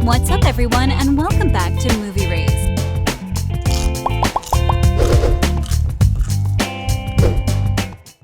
What's up, everyone, and welcome back to Movie Raise.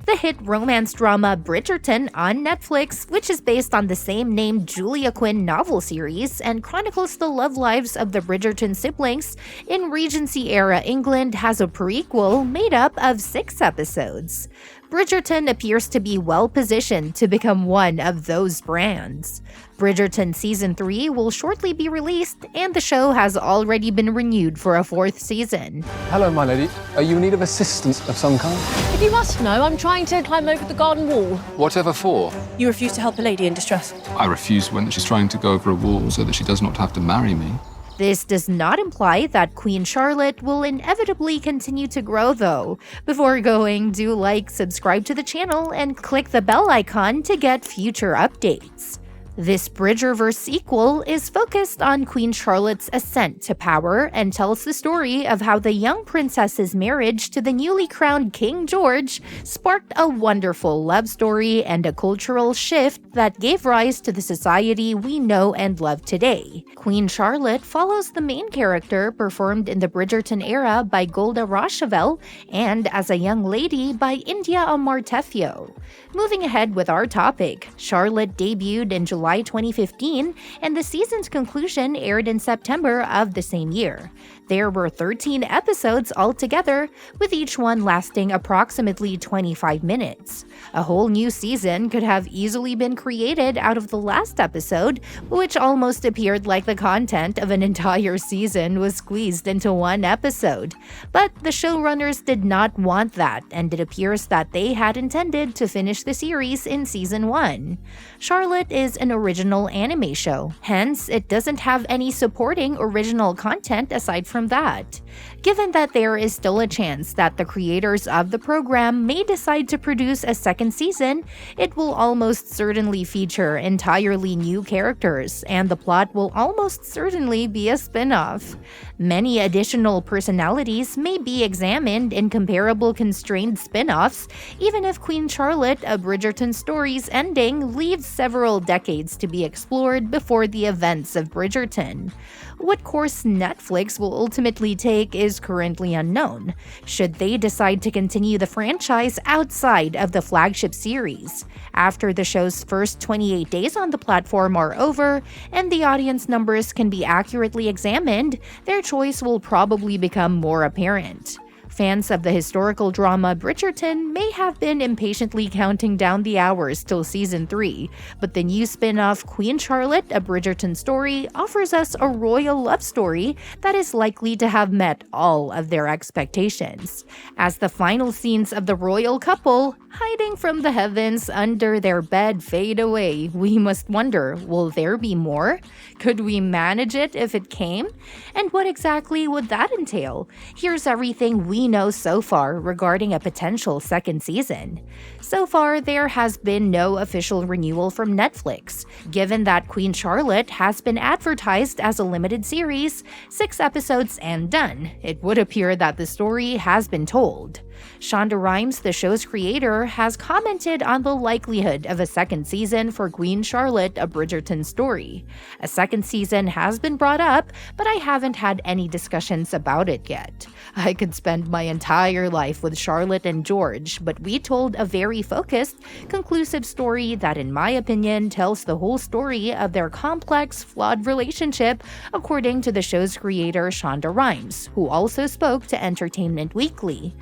The hit romance drama Bridgerton on Netflix, which is based on the same-named Julia Quinn novel series and chronicles the love lives of the Bridgerton siblings in Regency-era England, has a prequel made up of 6 episodes. Bridgerton appears to be well-positioned to become one of those brands. Bridgerton Season 3 will shortly be released, and the show has already been renewed for a 4th season. Hello, my lady. Are you in need of assistance of some kind? If you must know, I'm trying to climb over the garden wall. Whatever for? You refuse to help a lady in distress. I refuse when she's trying to go over a wall so that she does not have to marry me. This does not imply that Queen Charlotte will inevitably continue to grow, though. Before going, do like, subscribe to the channel, and click the bell icon to get future updates. This Bridgerverse sequel is focused on Queen Charlotte's ascent to power and tells the story of how the young princess's marriage to the newly crowned King George sparked a wonderful love story and a cultural shift that gave rise to the society we know and love today. Queen Charlotte follows the main character performed in the Bridgerton era by Golda Rosheuel and as a young lady by India Amartefio. Moving ahead with our topic, Charlotte debuted in July 2015, and the season's conclusion aired in September of the same year. There were 13 episodes altogether, with each one lasting approximately 25 minutes. A whole new season could have easily been created out of the last episode, which almost appeared like the content of an entire season was squeezed into one episode. But the showrunners did not want that, and it appears that they had intended to finish the series in season 1. Charlotte is an original anime show, hence it doesn't have any supporting original content aside from that. Given that there is still a chance that the creators of the program may decide to produce a second season, it will almost certainly feature entirely new characters, and the plot will almost certainly be a spin-off. Many additional personalities may be examined in comparable constrained spin-offs, even if Queen Charlotte, a Bridgerton story's ending, leaves several decades to be explored before the events of Bridgerton. What course Netflix will ultimately take is currently unknown, should they decide to continue the franchise outside of the flagship series. After the show's first 28 days on the platform are over, and the audience numbers can be accurately examined, their choice will probably become more apparent. Fans of the historical drama Bridgerton may have been impatiently counting down the hours till season 3, but the new spin-off Queen Charlotte, a Bridgerton story, offers us a royal love story that is likely to have met all of their expectations. As the final scenes of the royal couple, hiding from the heavens under their bed, fade away, we must wonder, will there be more? Could we manage it if it came? And what exactly would that entail? Here's everything we know so far regarding a potential second season. So far, there has been no official renewal from Netflix. Given that Queen Charlotte has been advertised as a limited series, 6 episodes and done, it would appear that the story has been told. Shonda Rhimes, the show's creator, has commented on the likelihood of a second season for Queen Charlotte, a Bridgerton story. A second season has been brought up, but I haven't had any discussions about it yet. I could spend my entire life with Charlotte and George, but we told a very focused, conclusive story that, in my opinion, tells the whole story of their complex, flawed relationship, according to the show's creator Shonda Rhimes, who also spoke to Entertainment Weekly.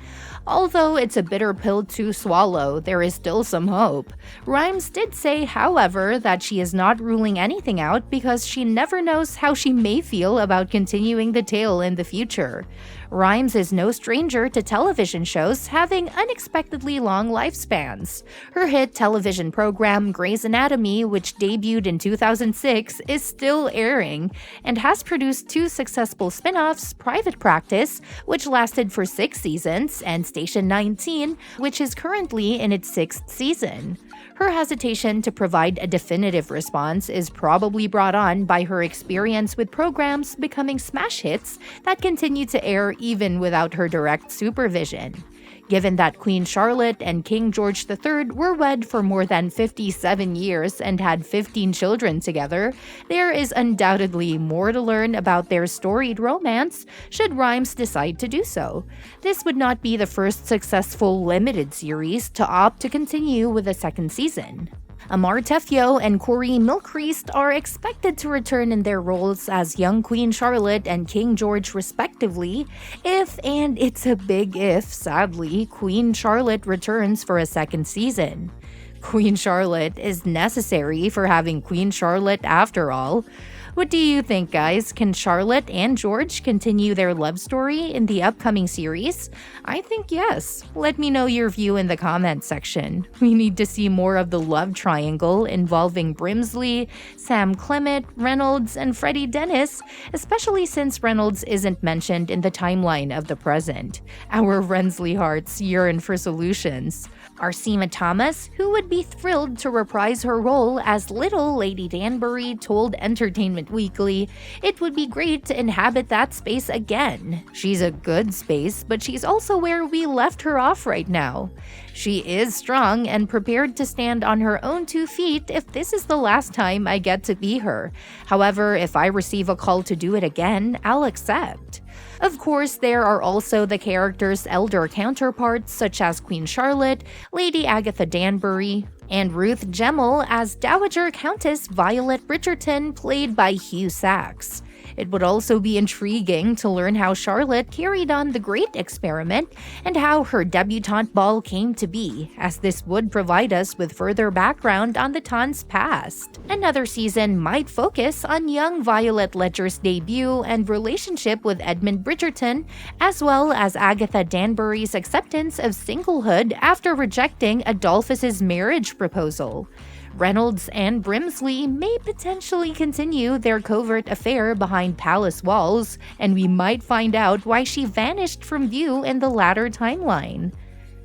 Although it's a bitter pill to swallow, there is still some hope. Rhimes did say, however, that she is not ruling anything out because she never knows how she may feel about continuing the tale in the future. Rhimes is no stranger to television shows having unexpectedly long lifespans. Her hit television program Grey's Anatomy, which debuted in 2006, is still airing, and has produced 2 successful spin-offs, Private Practice, which lasted for 6 seasons, and Station 19, which is currently in its 6th season. Her hesitation to provide a definitive response is probably brought on by her experience with programs becoming smash hits that continue to air even without her direct supervision. Given that Queen Charlotte and King George III were wed for more than 57 years and had 15 children together, there is undoubtedly more to learn about their storied romance should Rhimes decide to do so. This would not be the first successful limited series to opt to continue with a second season. Amar Tefio and Corey Milcreast are expected to return in their roles as young Queen Charlotte and King George respectively if, and it's a big if, sadly, Queen Charlotte returns for a second season. Queen Charlotte is necessary for having Queen Charlotte after all. What do you think, guys? Can Charlotte and George continue their love story in the upcoming series? I think yes. Let me know your view in the comments section. We need to see more of the love triangle involving Brimsley, Sam Clement, Reynolds, and Freddie Dennis, especially since Reynolds isn't mentioned in the timeline of the present. Our Rensley hearts yearn for solutions. Arsema Thomas, who would be thrilled to reprise her role as Little Lady Danbury, told Entertainment Weekly, "It would be great to inhabit that space again. She's a good space, but she's also where we left her off right now. She is strong and prepared to stand on her own 2 feet if this is the last time I get to be her. However, if I receive a call to do it again, I'll accept." Of course, there are also the characters' elder counterparts such as Queen Charlotte, Lady Agatha Danbury, and Ruth Gemmell as Dowager Countess Violet Bridgerton, played by Hugh Sachs. It would also be intriguing to learn how Charlotte carried on the Great Experiment and how her debutante ball came to be, as this would provide us with further background on the Tan's past. Another season might focus on young Violet Ledger's debut and relationship with Edmund Bridgerton, as well as Agatha Danbury's acceptance of singlehood after rejecting Adolphus's marriage proposal. Reynolds and Brimsley may potentially continue their covert affair behind palace walls, and we might find out why she vanished from view in the latter timeline.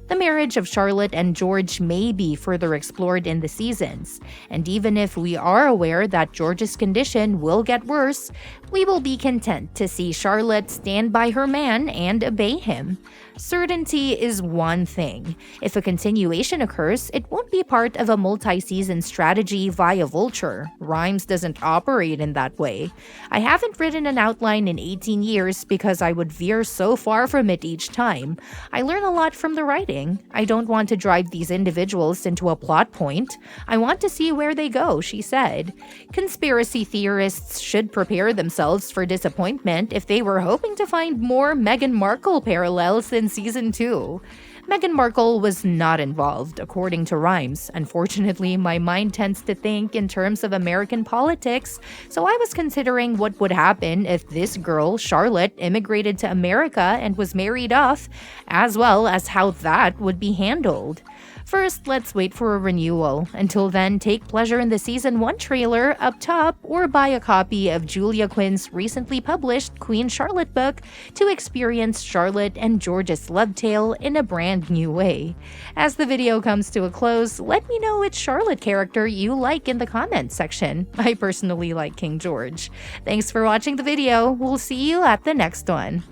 The marriage of Charlotte and George may be further explored in the seasons, and even if we are aware that George's condition will get worse, we will be content to see Charlotte stand by her man and obey him. Certainty is one thing. If a continuation occurs, it won't be part of a multi-season strategy via Vulture. Rhimes doesn't operate in that way. I haven't written an outline in 18 years because I would veer so far from it each time. I learn a lot from the writing. I don't want to drive these individuals into a plot point. I want to see where they go, she said. Conspiracy theorists should prepare themselves for disappointment if they were hoping to find more Meghan Markle parallels in Season 2. Meghan Markle was not involved, according to Rhimes. Unfortunately, my mind tends to think in terms of American politics, so I was considering what would happen if this girl, Charlotte, immigrated to America and was married off, as well as how that would be handled. First, let's wait for a renewal. Until then, take pleasure in the Season 1 trailer up top or buy a copy of Julia Quinn's recently published Queen Charlotte book to experience Charlotte and George's love tale in a brand new way. As the video comes to a close, let me know which Charlotte character you like in the comments section. I personally like King George. Thanks for watching the video. We'll see you at the next one.